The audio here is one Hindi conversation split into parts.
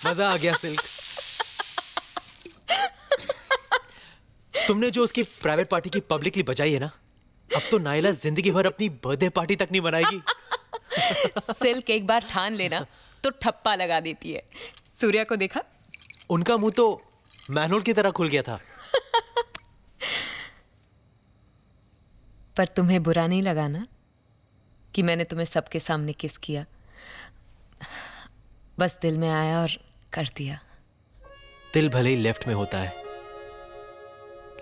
मजा आ गया सिल्क। तुमने जो उसकी प्राइवेट पार्टी की पब्लिकली बजाई है ना, अब तो नायला जिंदगी भर अपनी बर्थडे पार्टी तक नहीं मनाएगी। सिल्क एक बार ठान लेना तो ठप्पा लगा देती है। सूर्या को देखा? उनका मुंह तो मैनहोल की तरह खुल गया था। पर तुम्हें बुरा नहीं लगा ना कि मैंने तुम्हें सबके सामने किस किया? बस दिल में आया और कर दिया। दिल भले ही लेफ्ट में होता है,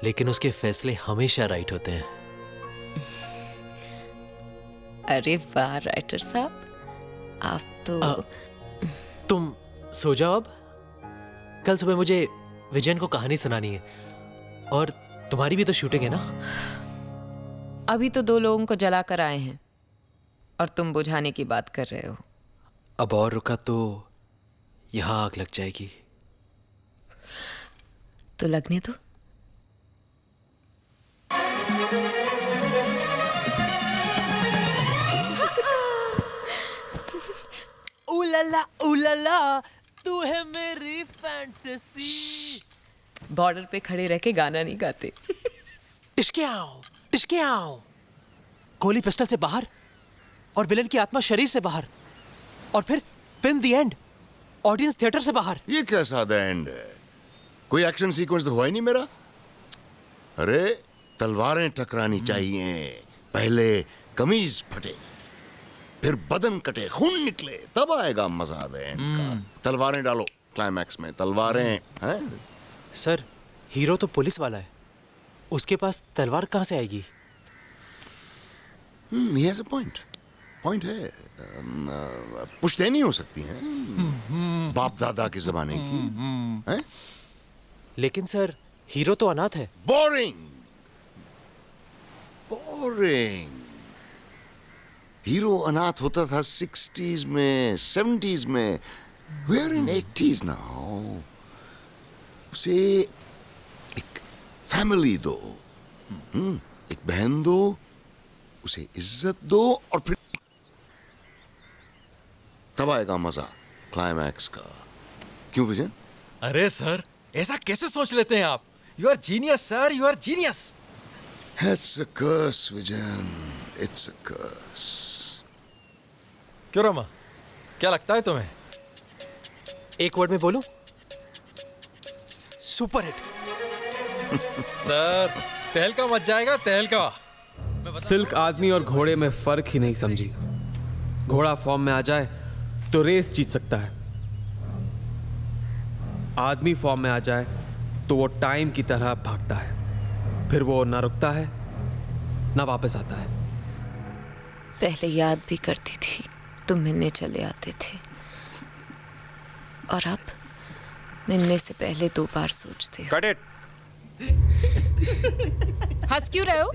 लेकिन उसके फैसले हमेशा राइट होते हैं। अरे वाह राइटर साहब, आप तो तुम सो जाओ अब। कल सुबह मुझे विजयन को कहानी सुनानी है, और तुम्हारी भी तो शूटिंग है ना। अभी तो 2 लोगों को जला कर आए हैं और तुम बुझाने की बात कर रहे हो। अब और रुका तो यहां आग लग जाएगी। तो लगने दो। उलाला तू है मेरी फैंटेसी। बॉर्डर पे खड़े रह के गाना नहीं गाते। टिशक्याओ। गोली पिस्टल से बाहर और विलन की आत्मा शरीर से बाहर, और फिर film the end, audience theatre से बाहर। ये क्या सादा एंड है? कोई एक्शन सीक्वेंस तो हुआ ही नहीं मेरा। अरे तलवारें टकरानी चाहिए, पहले कमीज फटे, फिर बदन कटे, खून निकले, तब आएगा मजा द एंड का। तलवारें डालो क्लाइमैक्स में, तलवारें हैं। सर, हीरो तो पुलिस वाला है, उसके पास तलवार कहां से आएगी? he has a point है। पुश्तैनी हो सकती है, बाप दादा के जमाने की है? लेकिन सर, हीरो तो अनाथ है। बोरिंग। हीरो अनाथ होता था 60s में, 70s में। We are in 80s now। उसे एक फैमिली दो, एक बहन दो, उसे इज्जत दो, और फिर तब आएगा मजा क्लाइमैक्स का। क्यों विजन? अरे सर, ऐसा कैसे सोच लेते हैं आप? You are genius sir, you are genius. It's a curse, vision, it's a curse। क्यों रमा, क्या लगता है तुम्हें? एक वर्ड में बोलूं? Super hit. सर, तहलका मच जाएगा, तहलका। सिल्क आदमी और घोड़े में फर्क ही नहीं समझी। घोड़ा फॉर्म में आ जाए तो रेस जीत सकता है, आदमी फॉर्म में आ जाए तो वो टाइम की तरह भागता है, फिर वो ना रुकता है ना वापस आता है। पहले याद भी करती थी, तुम मिलने चले आते थे, और अब मिलने से पहले 2 बार सोचते हो। Cut it। हंस क्यों रहे हो?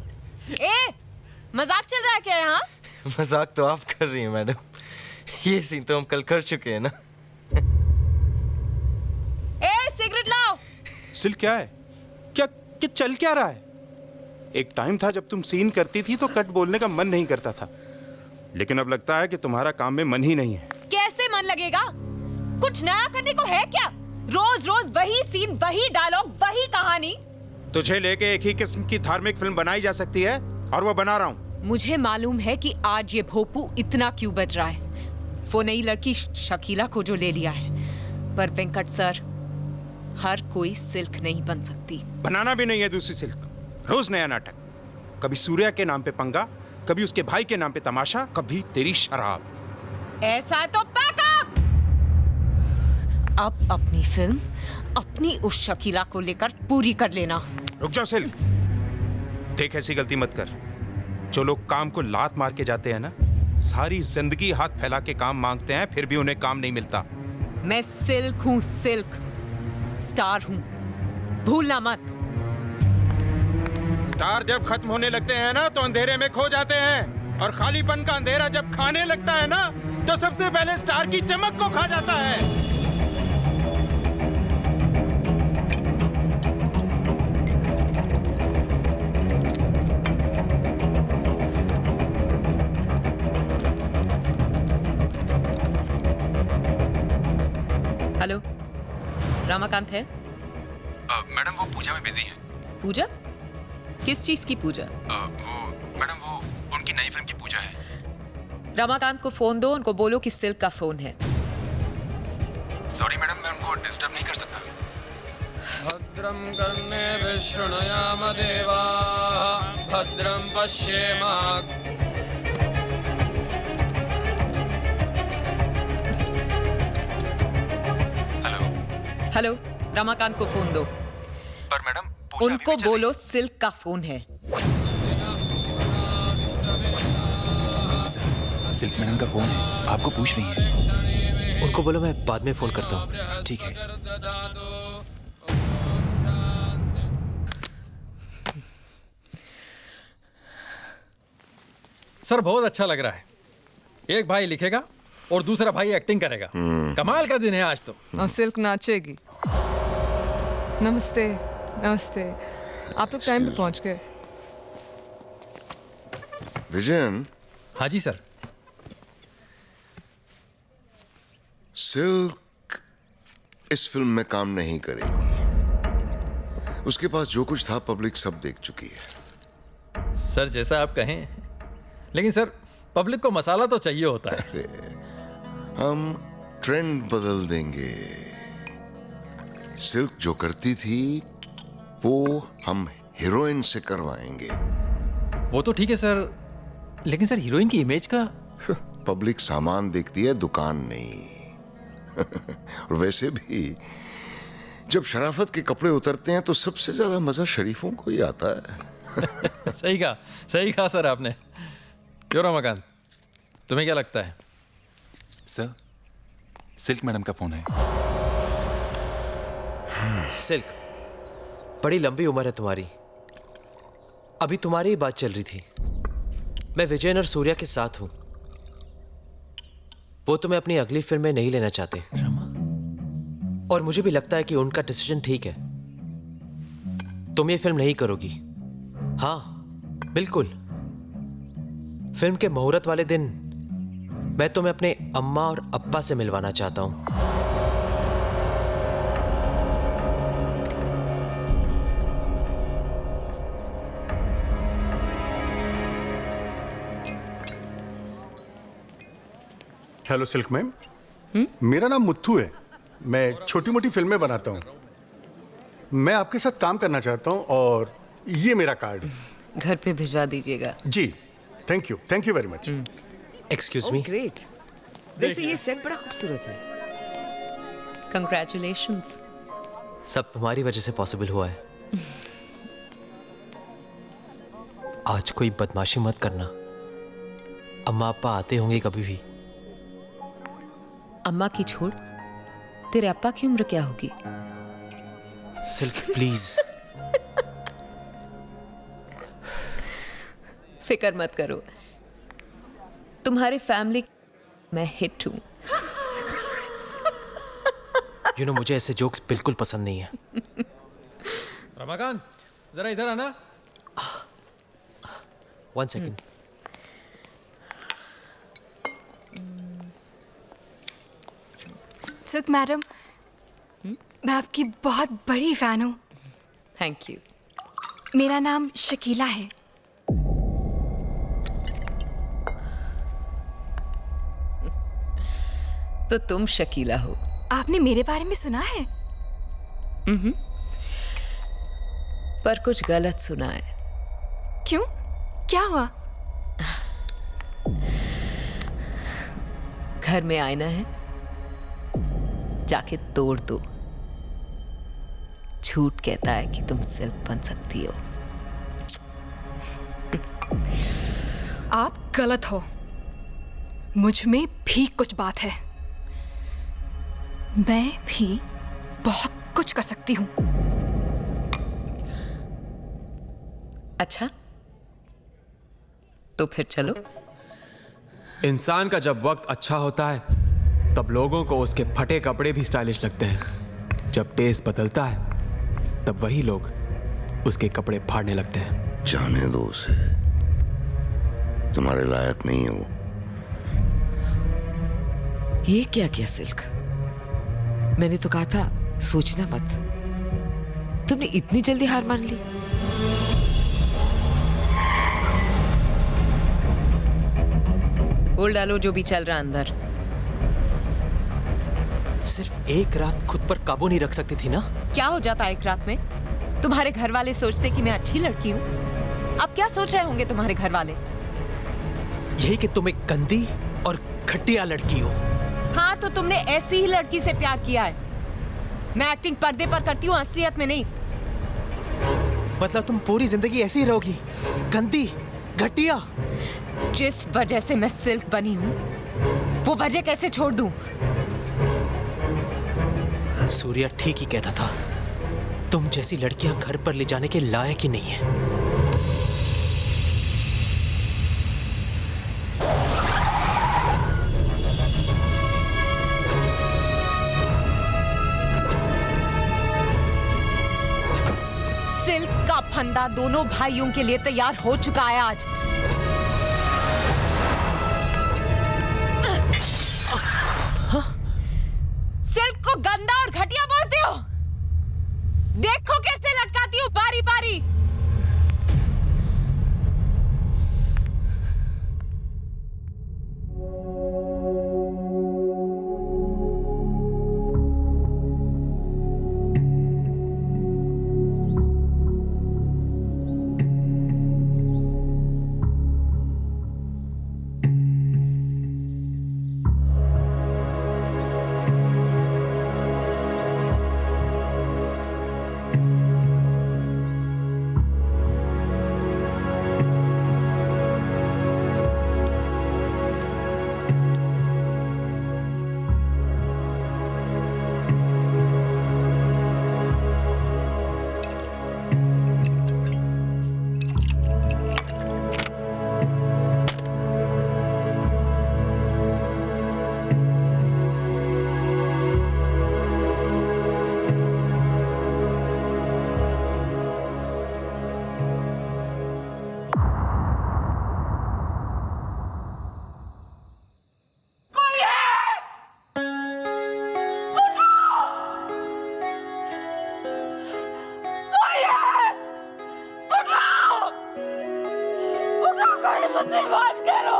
मजाक चल रहा है क्या यहाँ? मजाक तो आप कर रही हैं मैडम, ये सीन तो हम कल कर चुके हैं ना। सिगरेट लाओ। सिल्क क्या है? क्या चल क्या रहा है? एक टाइम था जब तुम सीन करती थी तो कट बोलने का मन नहीं करता था, लेकिन अब लगता है कि तुम्हारा काम में मन ही नहीं है। कैसे मन लगेगा? कुछ नया करने को है क्या? रोज रोज वही सीन, वही डायलॉग, वही कहानी। तुझे लेके एक ही किस्म की धार्मिक फिल्म बनाई जा सकती है, और वो बना रहा हूँ। मुझे मालूम है कि आज ये भोपू इतना क्यों बज रहा है। वो नई लड़की शकीला को जो ले लिया है, पर वेंकट सर, हर कोई सिल्क नहीं बन सकती। बनाना भी नहीं है दूसरी सिल्क। रोज नया नाटक, कभी सूर्या के नाम पे पंगा, कभी उसके भाई के नाम पे तमाशा, कभी तेरी शराब। ऐसा तो पैकअप। अब अपनी फिल्म अपनी उस शकीला को लेकर पूरी कर लेना। रुक जाओ सिल्क, देख ऐसी गलती मत कर। जो लोग काम को लात मार के जाते हैं ना, सारी जिंदगी हाथ फैला के काम मांगते हैं, फिर भी उन्हें काम नहीं मिलता। मैं सिल्क हूँ, सिल्क स्टार हूँ, भूलना मत। स्टार जब खत्म होने लगते हैं ना तो अंधेरे में खो जाते हैं, और खालीपन का अंधेरा जब खाने लगता है ना तो सबसे पहले स्टार की चमक को खा जाता है। हेलो, रामाकांत है? मैडम वो पूजा में बिजी हैं। पूजा? किस चीज की पूजा? वो उनकी नई फिल्म की पूजा है। रामाकांत को फोन दो, उनको बोलो कि सिल्क का फोन है। सॉरी मैडम, मैं उनको डिस्टर्ब नहीं कर सकता। भद्रं कर्णे शृणुयाम देवाः भद्रं पश्येम। हेलो, रामाकांत को फोन दो। पर मैडम उनको बोलो सिल्क का फोन है। सिल्क मैडम का फोन है, आपको पूछ रही है। उनको बोलो मैं बाद में फोन करता हूँ। ठीक है। सर बहुत अच्छा लग रहा है। एक भाई लिखेगा और दूसरा भाई एक्टिंग करेगा। कमाल का दिन है आज तो। और सिल्क नाचेगी। नमस्ते। नमस्ते। आप लोग टाइम पे पहुंच गए। विजयन, हाँ जी सर। सिल्क इस फिल्म में काम नहीं करेगी। उसके पास जो कुछ था पब्लिक सब देख चुकी है। सर जैसा आप कहें, लेकिन सर पब्लिक को मसाला तो चाहिए होता है। अरे, हम ट्रेंड बदल देंगे। सिल्क जो करती थी वो हम हीरोइन से करवाएंगे। वो तो ठीक है सर, लेकिन सर हीरोइन की इमेज का। पब्लिक सामान देखती है, दुकान नहीं। और वैसे भी जब शराफत के कपड़े उतरते हैं तो सबसे ज्यादा मजा शरीफों को ही आता है। सही कहा सर आपने। क्यों रमाकांत, तुम्हें क्या लगता है? सर, सिल्क मैडम का फोन है। सिल्क, बड़ी लंबी उम्र है तुम्हारी। अभी तुम्हारी ही बात चल रही थी। मैं विजयन और सूर्या के साथ हूं। वो तुम्हें अपनी अगली फिल्म में नहीं लेना चाहते। और मुझे भी लगता है कि उनका डिसीजन ठीक है। तुम ये फिल्म नहीं करोगी। हाँ, बिल्कुल। फिल्म के मुहूर्त वाले दिन मैं तुम्हें अपने अम्मा और अब्बा से मिलवाना चाहता हूं। हेलो सिल्क मैम, मेरा नाम मुत्थू है। मैं छोटी मोटी फिल्में बनाता हूँ। मैं आपके साथ काम करना चाहता हूँ और ये मेरा कार्ड। घर पे भिजवा दीजिएगा। जी, thank you very much. Excuse me. Great. वैसे ये सेट बड़ा खूबसूरत है। कंग्रेचुलेशंस। सब तुम्हारी वजह से पॉसिबल हुआ है। आज कोई बदमाशी मत करना। अम्मा अप्पा आते होंगे कभी भी। अम्मा की छोड़, तेरे अप्पा की उम्र क्या होगी? Silk please. फिक्र मत करो, तुम्हारे फैमिली मैं हिट हूं। यू नो, मुझे ऐसे जोक्स बिल्कुल पसंद नहीं है। रमाकांत, जरा इधर आना। 1 सेकेंड। सिल्क मैडम, मैं आपकी बहुत बड़ी फैन हूँ। Thank you. मेरा नाम शकीला है। तो तुम शकीला हो। आपने मेरे बारे में सुना है? पर कुछ गलत सुना है। क्यों? क्या हुआ? घर में आईना है, जाके तोड़ दो। झूठ कहता है कि तुम सिल्क बन सकती हो। आप गलत हो। मुझ में भी कुछ बात है। मैं भी बहुत कुछ कर सकती हूँ। अच्छा, तो फिर चलो। इंसान का जब वक्त अच्छा होता है तब लोगों को उसके फटे कपड़े भी स्टाइलिश लगते हैं। जब टेस्ट बदलता है तब वही लोग उसके कपड़े फाड़ने लगते हैं। जाने दो उसे, तुम्हारे लायक नहीं है वो। ये क्या किया सिल्क? मैंने तो कहा था सोचना मत। तुमने इतनी जल्दी हार मान ली? बोल डालो जो भी चल रहा अंदर। सिर्फ एक रात खुद पर काबू नहीं रख सकती थी ना? क्या हो जाता एक रात में? तुम्हारे घर वाले सोचते कि मैं अच्छी लड़की हूँ। अब क्या सोच रहे होंगे तुम्हारे घर वाले? यही कि तुम एक गंदी और घटिया लड़की हो। हाँ, तो तुमने ऐसी ही लड़की से प्यार किया है। मैं एक्टिंग पर्दे पर करती हूँ, असलियत में नहीं। मतलब तुम पूरी जिंदगी ऐसी ही रहोगी, गंदी, घटिया? जिस वजह से मैं सिल्क बनी हूँ, वो वजह कैसे छोड़ दूं? सूर्या ठीक ही कहता था, तुम जैसी लड़कियां घर पर ले जाने के लायक ही नहीं है। सिल्क का फंदा दोनों भाइयों के लिए तैयार हो चुका है आज। सिल्क को गंदा और घटिया बोलते हो? देखो कैसे लटकाती हूँ बारी बारी। मुझसे बात करो,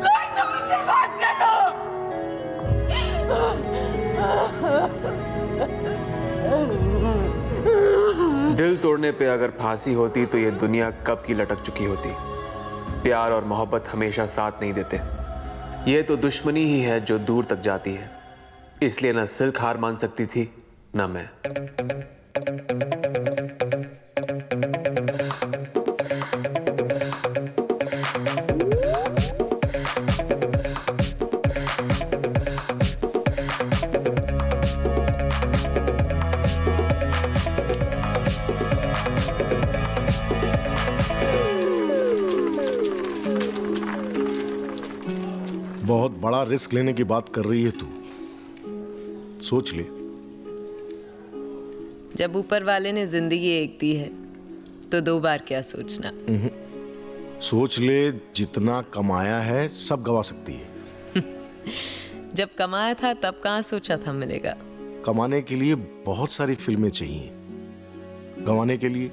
कोई तो मुझसे बात करो। दिल तोड़ने पे अगर फांसी होती तो ये दुनिया कब की लटक चुकी होती। प्यार और मोहब्बत हमेशा साथ नहीं देते। ये तो दुश्मनी ही है जो दूर तक जाती है। इसलिए ना सिल्क हार मान सकती थी ना मैं। बहुत बड़ा रिस्क लेने की बात कर रही है तू, सोच ले। जब ऊपर वाले ने जिंदगी एक दी है तो दो बार क्या सोचना। सोच ले, जितना कमाया है सब गवा सकती है। जब कमाया था तब कहाँ सोचा था मिलेगा। कमाने के लिए बहुत सारी फिल्में चाहिए, गंवाने के लिए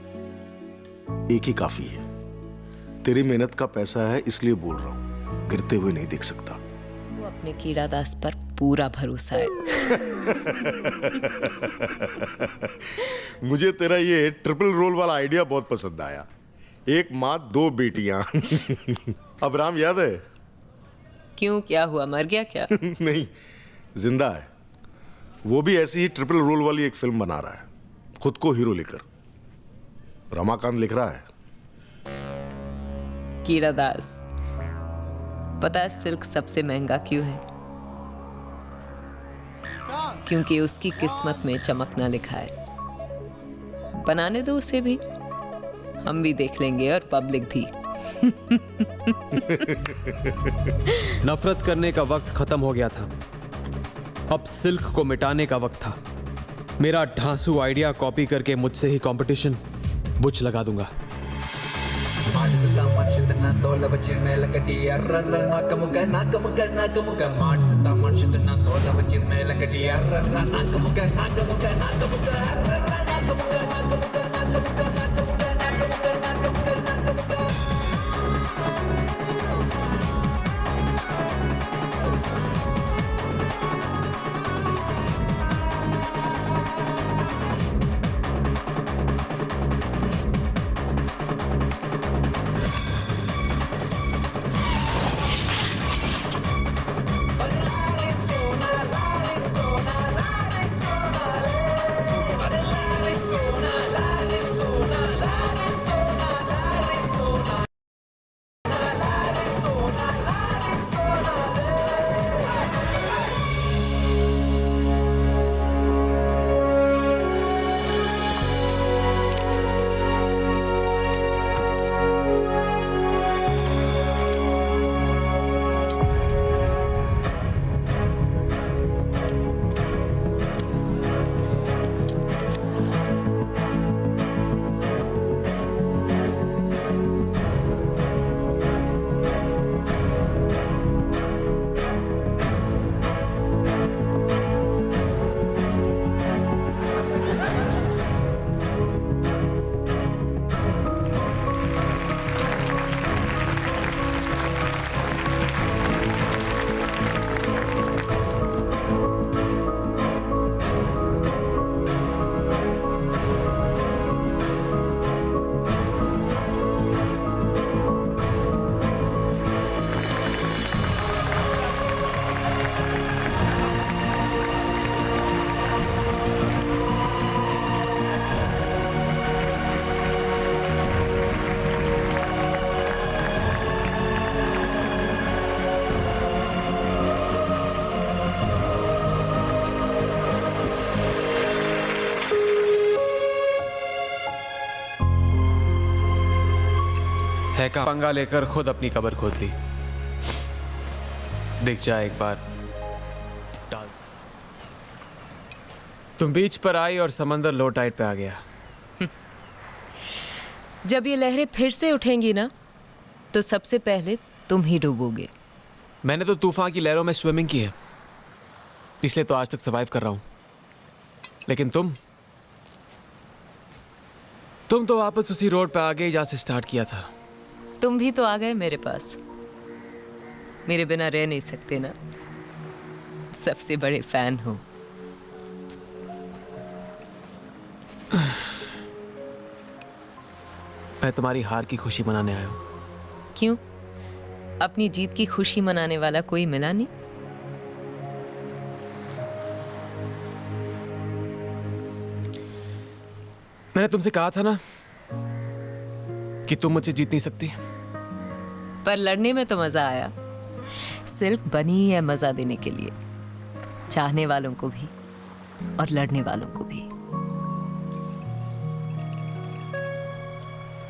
एक ही काफी है। तेरी मेहनत का पैसा है इसलिए बोल रहा हूं, गिरते हुए नहीं देख सकता। वो अपने कीड़ा दास पर पूरा भरोसा है। मुझे तेरा ये ट्रिपल रोल वाला आइडिया बहुत पसंद आया। एक माँ दो बेटियां। अब राम याद है? क्यों, क्या हुआ, मर गया क्या? नहीं, जिंदा है। वो भी ऐसी ही ट्रिपल रोल वाली एक फिल्म बना रहा है, खुद को हीरो लेकर। रमाकांत लिख रहा है। कीड़ा दास, पता है सिल्क सबसे महंगा क्यों है? क्योंकि उसकी किस्मत में चमकना लिखा है। बनाने दो उसे भी, हम भी देख लेंगे और पब्लिक भी। नफरत करने का वक्त खत्म हो गया था, अब सिल्क को मिटाने का वक्त था। मेरा ढांसू आइडिया कॉपी करके मुझसे ही कंपटीशन बुच लगा दूंगा। ಮಾಡ್ಸಿದ್ದನ್ನ ತೋಳ ಬಚ್ಚಿದ ಮೇಲೆ ಕಟ್ಟಿ ಅರ್ರರ್ರ ನಾಕ ಮುಗ ಮಾಡಿಸಿದ್ದ ಮನುಷ್ಯದನ್ನ ತೋಳ ಬಚ್ಚಿದ ಮೇಲೆ ಕಟ್ಟಿ ಅರ್ರರ್ರ ನಾಕ ಮುಗ ಅರ್ರರ್ರ ನಾಕ ಮುಗ है का पंगा लेकर खुद अपनी कब्र खोद दी। दिख जा एक बार डाल। तुम बीच पर आई और समंदर लो टाइड पे आ गया। जब ये लहरें फिर से उठेंगी ना तो सबसे पहले तुम ही डूबोगे। मैंने तो तूफान की लहरों में स्विमिंग की है, इसलिए तो आज तक सर्वाइव कर रहा हूं। लेकिन तुम तो वापस उसी रोड पे आ गए जहां से स्टार्ट किया था। तुम भी तो आ गए मेरे पास। मेरे बिना रह नहीं सकते ना, सबसे बड़े फैन हो। मैं तुम्हारी हार की खुशी मनाने आया हूं। क्यों? अपनी जीत की खुशी मनाने वाला कोई मिला नहीं? मैंने तुमसे कहा था ना कि तुम मुझसे जीत नहीं सकती। पर लड़ने में तो मजा आया। सिल्क बनी है मजा देने के लिए, चाहने वालों को भी और लड़ने वालों को भी।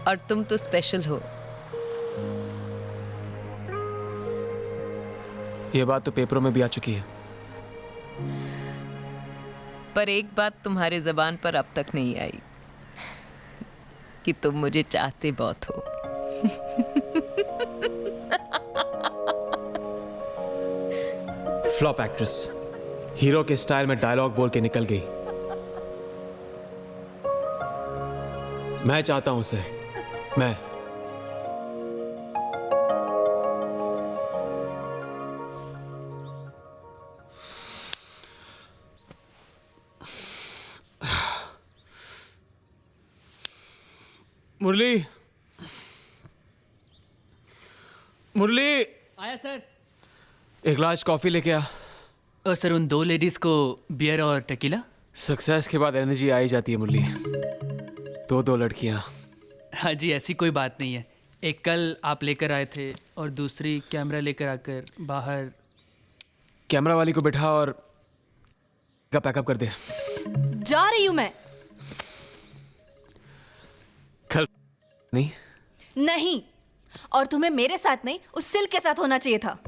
और तुम तो स्पेशल हो। ये बात तो पेपरों में भी आ चुकी है। पर एक बात तुम्हारे जबान पर अब तक नहीं आई कि तुम मुझे चाहते बहुत हो। फ्लॉप एक्ट्रेस, हीरो के स्टाइल में डायलॉग बोल के निकल गई। मैं चाहता हूं उसे, मैं मुरली, मुरली, आया सर। एक ग्लास कॉफी लेके आ। सर उन दो लेडीज को बियर और टेकीला। सक्सेस के बाद एनर्जी आ ही जाती है मुरली। दो लड़कियां। हाँ जी, ऐसी कोई बात नहीं है। एक कल आप लेकर आए थे और दूसरी कैमरा लेकर आकर बाहर। कैमरा वाली को बैठा और का पैकअप कर दे। जा रही हूं मैं। कल नहीं? नहीं, और तुम्हें मेरे साथ नहीं उस सिल्क के साथ होना चाहिए था।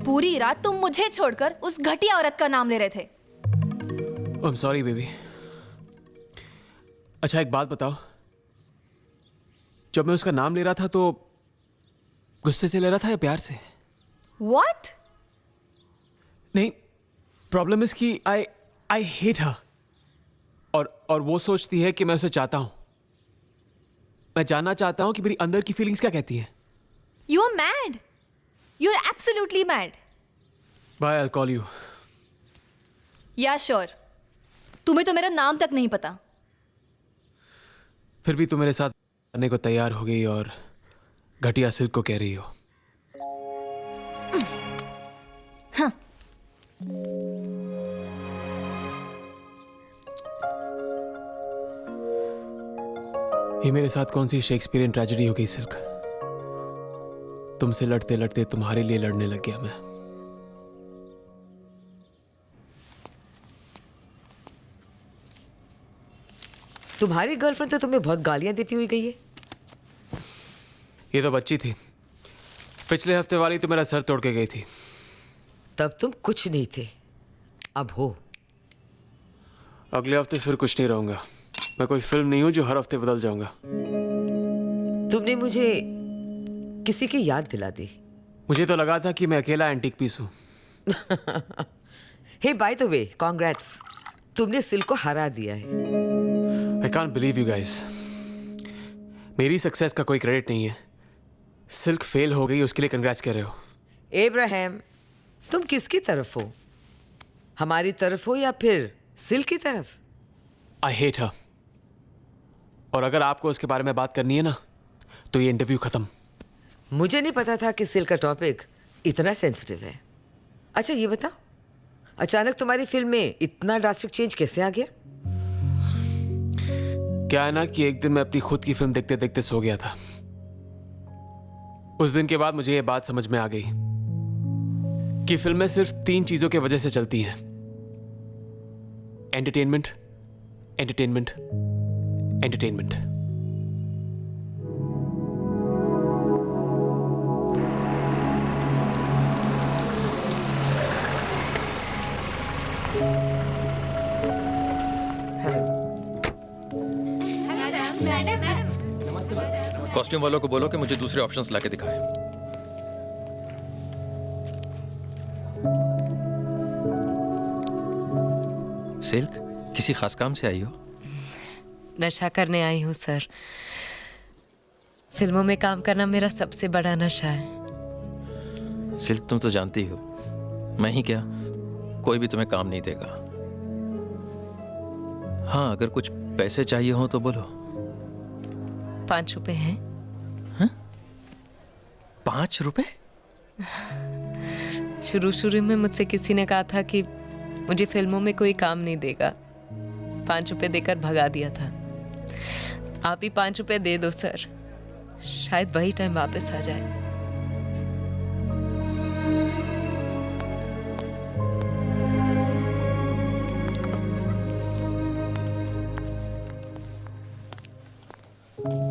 पूरी रात तुम मुझे छोड़कर उस घटिया औरत का नाम ले रहे थे। I am sorry baby. अच्छा एक बात बताओ, जब मैं उसका नाम ले रहा था तो गुस्से से ले रहा था या प्यार से? What? नहीं, प्रॉब्लम इज कि आई हेट हर। और वो सोचती है कि मैं उसे चाहता हूं। मैं जानना चाहता हूं कि मेरी अंदर की फीलिंग्स क्या कहती हैं। You are mad. You're absolutely mad. Bye, I'll call you. Yeah, sure. तुम्हें तो मेरा नाम तक नहीं पता। फिर भी तुम मेरे साथ करने को तैयार हो गई और घटिया सिल्क को कह रही हो। हाँ। ये मेरे साथ कौन सी शेक्सपियरियन ट्रेजेडी हो गई सिल्क? तुमसे लड़ते लड़ते तुम्हारे लिए लड़ने लग गया मैं। तुम्हारी गर्लफ्रेंड तो तुम्हें बहुत गालियां देती हुई गई है। ये तो बच्ची थी। पिछले हफ्ते वाली तो मेरा सर तोड़ के गई थी। तब तुम कुछ नहीं थे, अब हो। अगले हफ्ते फिर कुछ नहीं रहूंगा। मैं कोई फिल्म नहीं हूं जो हर हफ्ते बदल जाऊंगा। तुमने मुझे किसी की याद दिला दी। मुझे तो लगा था कि मैं अकेला एंटीक पीस हूं। हे बाय द वे, कांग्रेट्स, तुमने सिल्क को हरा दिया है। I can't believe you guys. मेरी सक्सेस का कोई क्रेडिट नहीं है। सिल्क फेल हो गई, उसके लिए कंग्रेट्स कर रहे हो। एब्राहम, तुम किसकी तरफ हो? हमारी तरफ हो या फिर सिल्क की तरफ? I hate her. और अगर आपको उसके बारे में बात करनी है ना, तो ये इंटरव्यू खत्म। मुझे नहीं पता था कि सिल्क का टॉपिक इतना सेंसिटिव है। अच्छा ये बताओ, अचानक तुम्हारी फिल्म में इतना ड्रास्टिक चेंज कैसे आ गया? क्या है ना कि एक दिन मैं अपनी खुद की फिल्म देखते देखते सो गया था। उस दिन के बाद मुझे ये बात समझ में आ गई कि फिल्में सिर्फ 3 चीजों की वजह से चलती हैं: एंटरटेनमेंट, एंटरटेनमेंट, एंटरटेनमेंट। कॉस्ट्यूम वालों को बोलो कि मुझे दूसरे ऑप्शंस लाके दिखाएं। सिल्क, किसी खास काम से आई हो? नशा करने आई हूँ सर। फिल्मों में काम करना मेरा सबसे बड़ा नशा है। सिल्क, तुम तो जानती हो, मैं ही क्या, कोई भी तुम्हें काम नहीं देगा। हाँ, अगर कुछ पैसे चाहिए हो तो बोलो। 5 रुपए हैं? 5 रुपए? शुरू में मुझसे किसी ने कहा था कि मुझे फिल्मों में कोई काम नहीं देगा। 5 रुपए देकर भगा दिया था। आप ही 5 रुपए दे दो सर, शायद वही टाइम वापस आ जाए।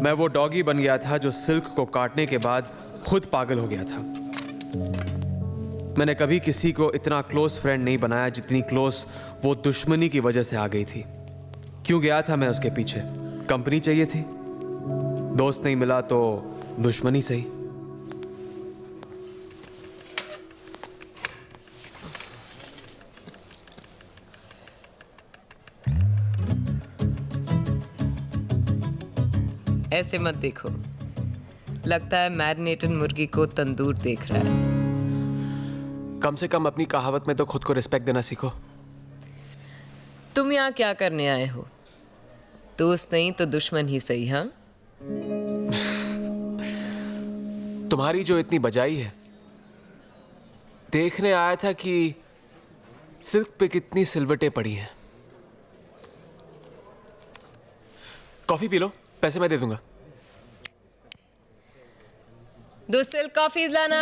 मैं वो डॉगी बन गया था जो सिल्क को काटने के बाद खुद पागल हो गया था। मैंने कभी किसी को इतना क्लोज फ्रेंड नहीं बनाया जितनी क्लोज वो दुश्मनी की वजह से आ गई थी। क्यों गया था मैं उसके पीछे? कंपनी चाहिए थी। दोस्त नहीं मिला तो दुश्मनी सही। ऐसे मत देखो, लगता है मैरिनेटेड मुर्गी को तंदूर देख रहा है। कम से कम अपनी कहावत में तो खुद को रिस्पेक्ट देना सीखो। तुम यहाँ क्या करने आए हो? दोस्त नहीं तो दुश्मन ही सही। हाँ, तुम्हारी जो इतनी बजाई है, देखने आया था कि सिल्क पे कितनी सिलवटें पड़ी हैं। कॉफी पी लो, पैसे मैं दे दूंगा। 2 सिल्क कॉफीज लाना।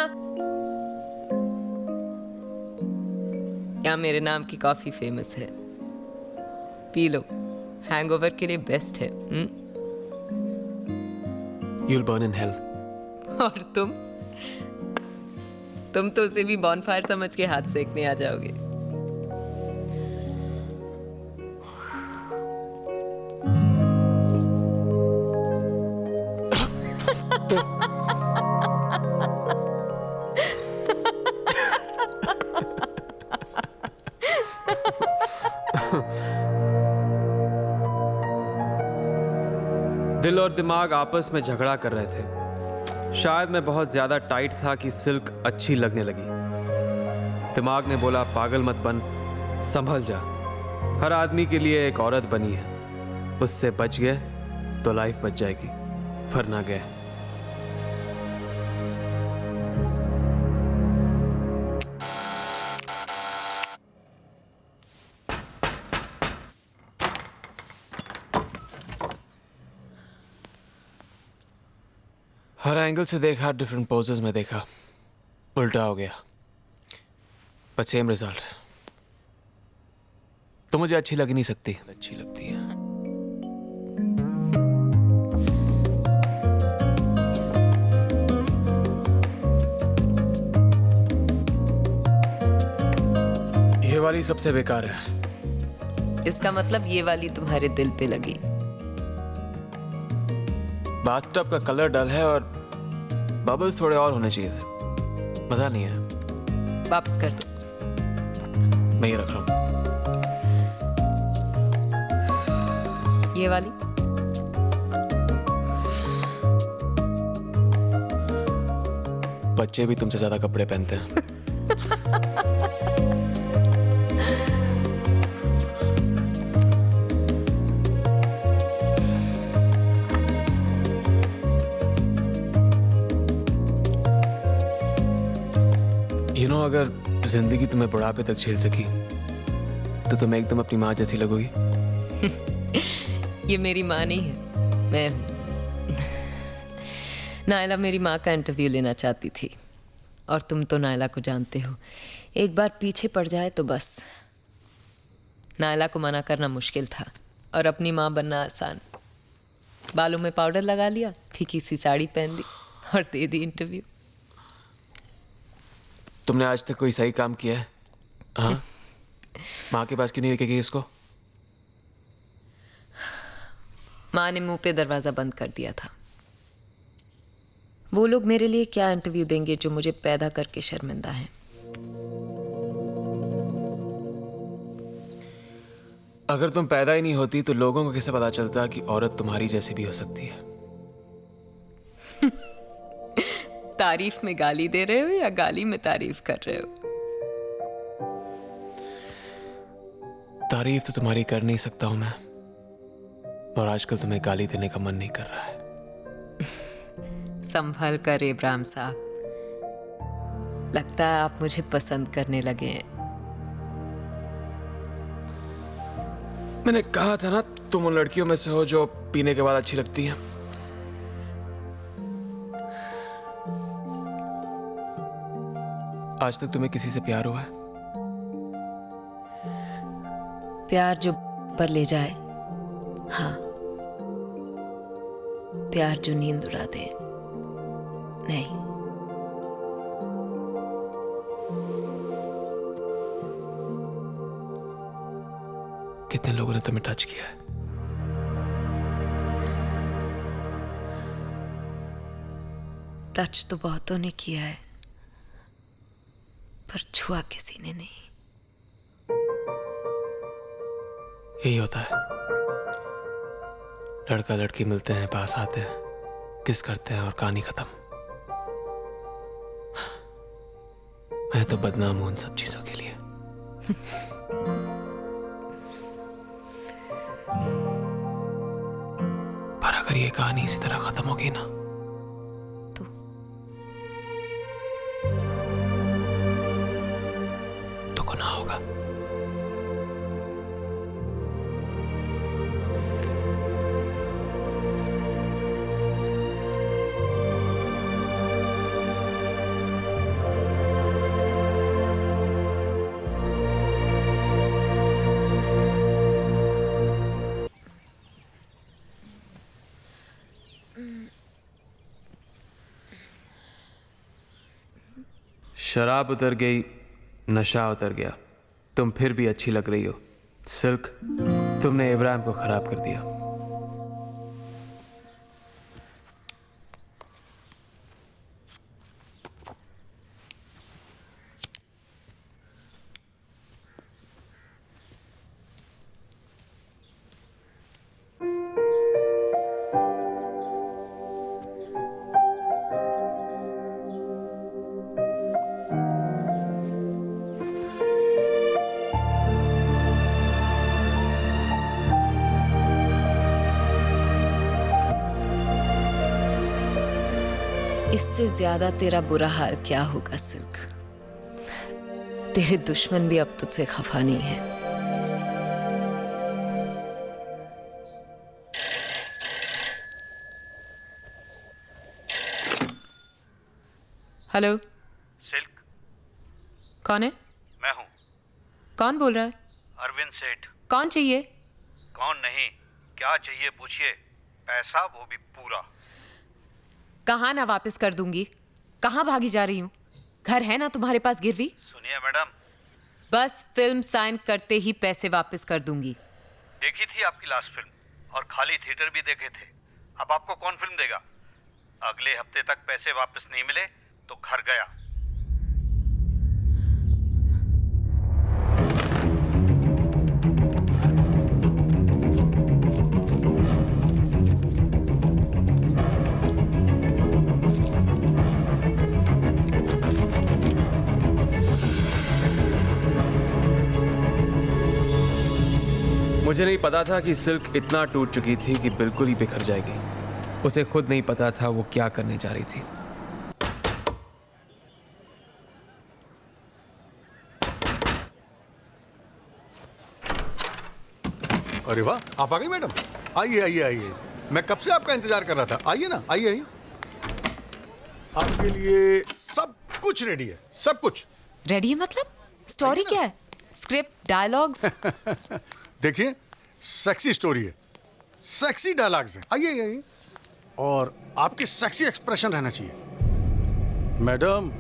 यहाँ मेरे नाम की कॉफी फेमस है, पी लो, हैंगओवर के लिए बेस्ट है। You'll burn in hell. और तुम तो उसे भी बॉनफायर समझ के हाथ सेकने आ जाओगे। दिल और दिमाग आपस में झगड़ा कर रहे थे। शायद मैं बहुत ज्यादा टाइट था कि सिल्क अच्छी लगने लगी। दिमाग ने बोला पागल मत बन, संभल जा, हर आदमी के लिए एक औरत बनी है, उससे बच गए तो लाइफ बच जाएगी, वरना गए। हर एंगल से देखा, डिफरेंट पोजेस में देखा, उल्टा हो गया, बट सेम रिजल्ट। तो मुझे अच्छी लग नहीं सकती, अच्छी लगती है। ये वाली सबसे बेकार है। इसका मतलब ये वाली तुम्हारे दिल पे लगी। बाथटब का कलर डल है और बबल्स थोड़े और होने चाहिए थे, मजा नहीं है। वापस कर दो। मैं ये रख रहा हूँ। ये वाली बच्चे भी तुमसे ज्यादा कपड़े पहनते हैं। अगर जिंदगी तुम्हें बुढ़ापे तक झेल सकी तो तुम एकदम अपनी माँ जैसी लगोगी। ये मेरी माँ नहीं है, मैं नायला मेरी माँ का इंटरव्यू लेना चाहती थी, और तुम तो नायला को जानते हो, एक बार पीछे पड़ जाए तो बस। नायला को मना करना मुश्किल था और अपनी माँ बनना आसान। बालों में पाउडर लगा लिया, फीकी सी साड़ी पहन ली और दे दी इंटरव्यू। तुमने आज तक कोई सही काम किया है? हाँ? माँ के पास क्यों नहीं लेके गई इसको? माँ ने मुंह पे दरवाजा बंद कर दिया था। वो लोग मेरे लिए क्या इंटरव्यू देंगे जो मुझे पैदा करके शर्मिंदा है। अगर तुम पैदा ही नहीं होती तो लोगों को कैसे पता चलता कि औरत तुम्हारी जैसी भी हो सकती है? तारीफ में गाली दे रहे हो या गाली में तारीफ कर रहे हो? तारीफ तो तुम्हारी कर नहीं सकता हूं मैं, और आजकल तुम्हें गाली देने का मन नहीं कर रहा है। संभल कर इब्राहिम साहब, लगता है आप मुझे पसंद करने लगे हैं। मैंने कहा था ना, तुम उन लड़कियों में से हो जो पीने के बाद अच्छी लगती हैं। आज तक तुम्हें किसी से प्यार हुआ है? प्यार जो पर ले जाए, हाँ। प्यार जो नींद उड़ा दे, नहीं। कितने लोगों ने तुम्हें टच किया है? टच तो बहुतों ने किया है, पर छुआ किसी ने नहीं। यही होता है, लड़का लड़की मिलते हैं, पास आते हैं, किस करते हैं और कहानी खत्म। मैं तो बदनाम हूं उन सब चीजों के लिए। पर अगर ये कहानी इसी तरह खत्म होगी ना, तो गुनाह होगा। शराब उतर गई, नशा उतर गया, तुम फिर भी अच्छी लग रही हो। सिल्क, तुमने इब्राहिम को खराब कर दिया। इससे ज्यादा तेरा बुरा हाल क्या होगा सिल्क। तेरे दुश्मन भी अब तुझसे खफा नहीं है। हेलो सिल्क, कौन है? मैं हूँ। कौन बोल रहा है? अरविंद सेठ। कौन चाहिए? कौन नहीं, क्या चाहिए पूछिए। पैसा वो भी पूरा। कहाँ ना वापस कर दूंगी? कहाँ भागी जा रही हूँ? घर है ना तुम्हारे पास गिरवी? सुनिए मैडम, बस फिल्म साइन करते ही पैसे वापस कर दूंगी। देखी थी आपकी लास्ट फिल्म और खाली थिएटर भी देखे थे। अब आपको कौन फिल्म देगा? अगले हफ्ते तक पैसे वापस नहीं मिले तो घर गया। मुझे नहीं पता था कि सिल्क इतना टूट चुकी थी कि बिल्कुल ही बिखर जाएगी। उसे खुद नहीं पता था वो क्या करने जा रही थी। अरे वाह, आप आ गई मैडम। आइए आइए आइए, मैं कब से आपका इंतजार कर रहा था। आइए ना, आइए आइए। आपके लिए सब कुछ रेडी है, सब कुछ रेडी है मतलब? स्टोरी क्या है? Script, dialogues? देखिए, सेक्सी स्टोरी है, सेक्सी डायलॉग्स हैं। आइए आइए। और आपके सेक्सी एक्सप्रेशन रहना चाहिए मैडम।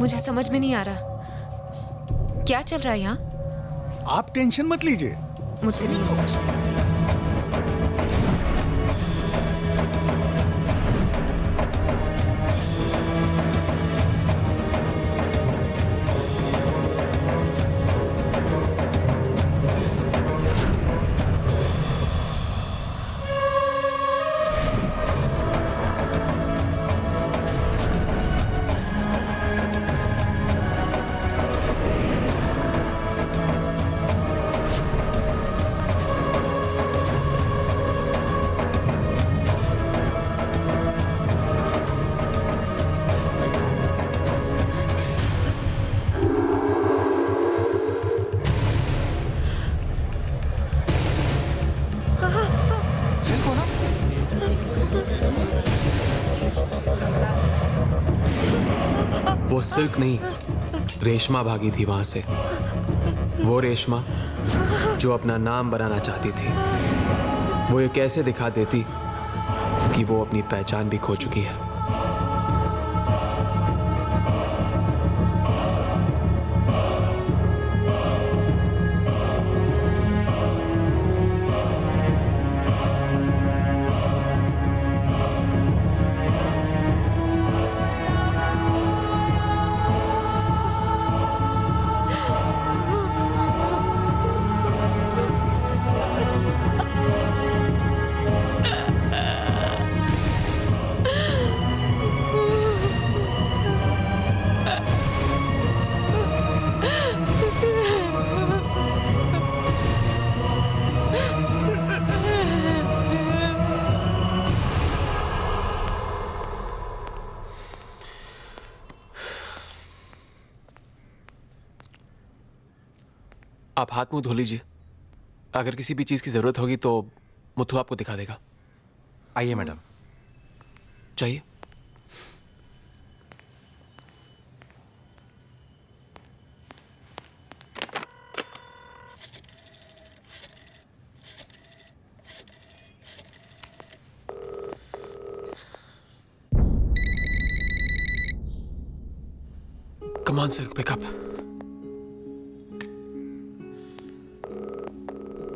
मुझे समझ में नहीं आ रहा क्या चल रहा है यहाँ। आप टेंशन मत लीजिए, मुझसे नहीं होगा। वो सिल्क नहीं, रेशमा भागी थी वहां से। वो रेशमा जो अपना नाम बनाना चाहती थी। वो ये कैसे दिखा देती कि वो अपनी पहचान भी खो चुकी है। आप हाथ मुंह धो लीजिए। अगर किसी भी चीज की जरूरत होगी तो मुथु आपको दिखा देगा। आइए मैडम। चाहिए? Come on, Silk, pick up.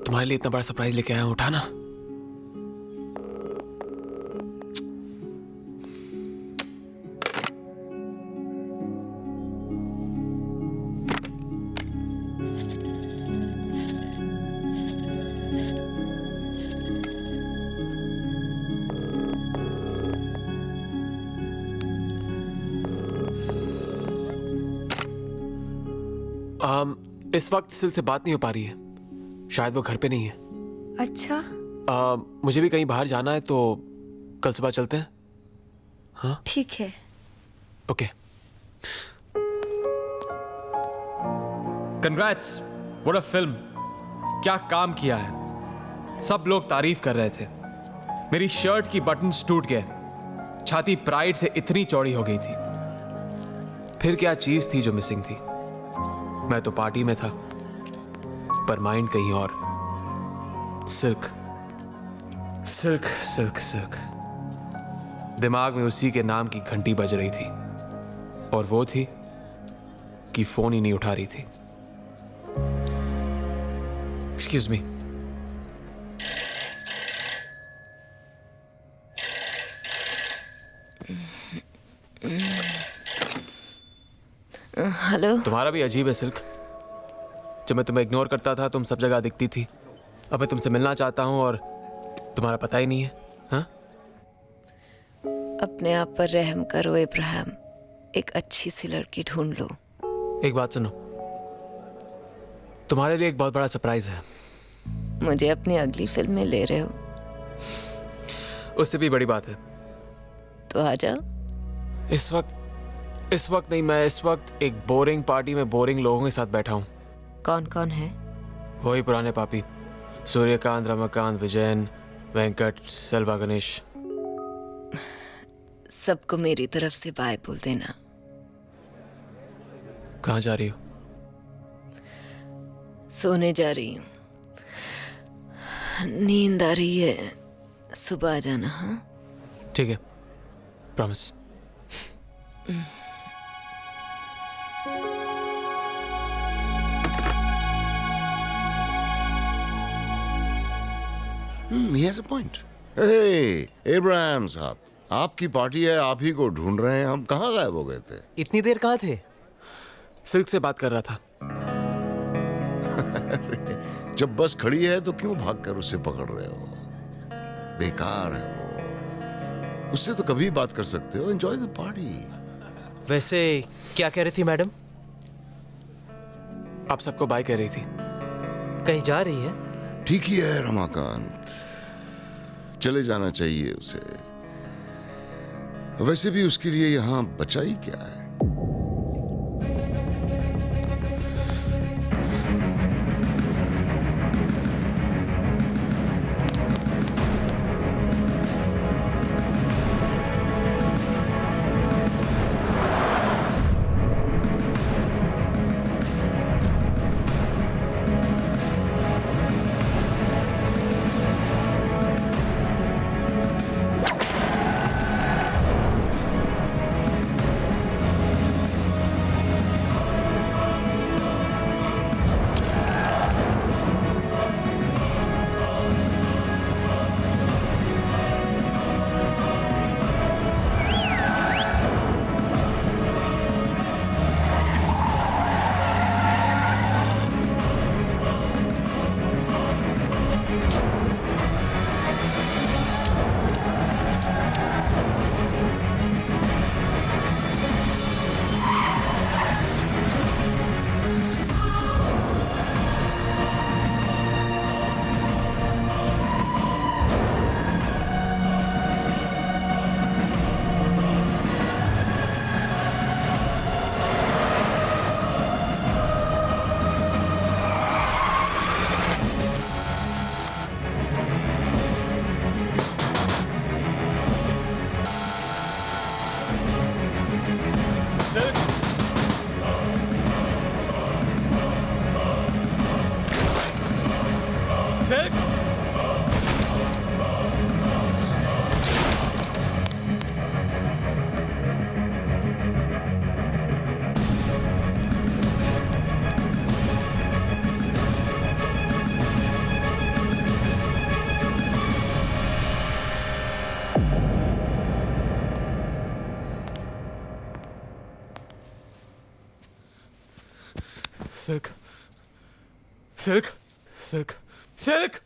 तुम्हारे लिए इतना बड़ा सरप्राइज लेके आया हूं, उठाना। इस वक्त सिल से बात नहीं हो पा रही है, शायद वो घर पे नहीं है। अच्छा, मुझे भी कहीं बाहर जाना है, तो कल सुबह चलते हैं। हाँ ठीक है। Okay. Congrats, what a film. क्या काम किया है, सब लोग तारीफ कर रहे थे। मेरी शर्ट की बटन्स टूट गए, छाती प्राइड से इतनी चौड़ी हो गई थी। फिर क्या चीज थी जो मिसिंग थी? मैं तो पार्टी में था, पर माइंड कहीं और। सिल्क सिल्क सिल्क सिल्क, दिमाग में उसी के नाम की घंटी बज रही थी, और वो थी कि फोन ही नहीं उठा रही थी। Excuse me. हेलो। तुम्हारा भी अजीब है सिल्क। जब मैं तुम्हें इग्नोर करता था, तुम सब जगह दिखती थी। अब मैं तुमसे मिलना चाहता हूं और तुम्हारा पता ही नहीं है। हाँ? अपने आप पर रहम करो इब्राहिम, एक अच्छी सी लड़की ढूंढ लो। एक बात सुनो, तुम्हारे लिए एक बहुत बड़ा सरप्राइज है। मुझे अपनी अगली फिल्म में ले रहे हो? उससे भी बड़ी बात है। तो आ जाओ। इस वक्त नहीं, मैं इस वक्त एक बोरिंग पार्टी में बोरिंग लोगों के साथ बैठा हूं। कौन कौन है? वही पुराने पापी, सूर्यकांत, रमाकांत, विजयन, वेंकट, सेल्वा, गणेश। सबको मेरी तरफ से बाय बोल देना। कहाँ जा रही हो? सोने जा रही हूँ, नींद आ रही है। सुबह आ जाना। हाँ ठीक है, promise. He has a point. Hey, Ibrahim साहब, आपकी पार्टी है, आप ही को ढूंढ रहे हैं। हम कहाँ गायब हो गए थे? इतनी देर कहाँ थे? सिल्क से बात कर रहा था। जब बस खड़ी है तो क्यों भागकर उसे पकड़ रहे हो? बेकार है वो, उससे तो कभी बात कर सकते हो। Enjoy the party. वैसे क्या कह रही थी मैडम? आप सबको बाय कह रही थी। कहीं जा रही है? ठीक ही है रमाकांत, चले जाना चाहिए उसे। वैसे भी उसके लिए यहां बचा ही क्या है? Silk silk silk silk.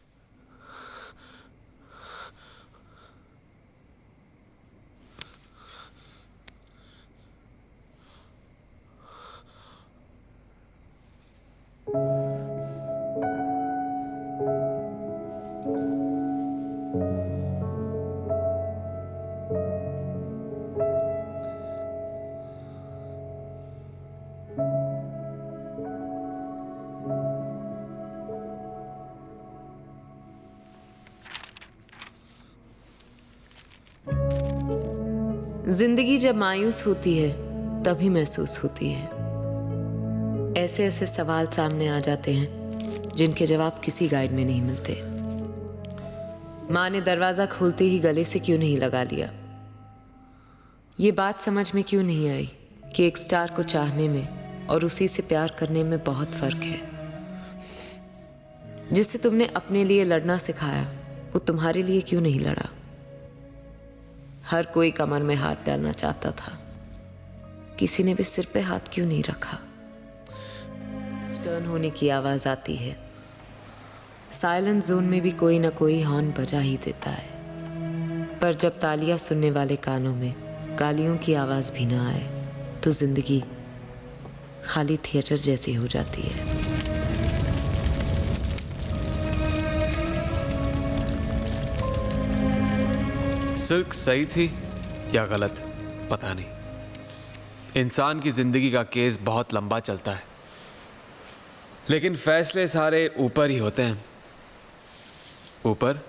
जिंदगी जब मायूस होती है तभी महसूस होती है। ऐसे ऐसे सवाल सामने आ जाते हैं जिनके जवाब किसी गाइड में नहीं मिलते। माँ ने दरवाजा खोलते ही गले से क्यों नहीं लगा लिया? ये बात समझ में क्यों नहीं आई कि एक स्टार को चाहने में और उसी से प्यार करने में बहुत फर्क है। जिससे तुमने अपने लिए लड़ना सिखाया वो तुम्हारे लिए क्यों नहीं लड़ा? हर कोई कमर में हाथ डालना चाहता था, किसी ने भी सिर पे हाथ क्यों नहीं रखा? टर्न होने की आवाज आती है। साइलेंट जोन में भी कोई ना कोई हॉर्न बजा ही देता है। पर जब तालियां सुनने वाले कानों में गालियों की आवाज भी ना आए तो जिंदगी खाली थिएटर जैसी हो जाती है। सिल्क सही थी या गलत पता नहीं। इंसान की जिंदगी का केस बहुत लंबा चलता है, लेकिन फैसले सारे ऊपर ही होते हैं। ऊपर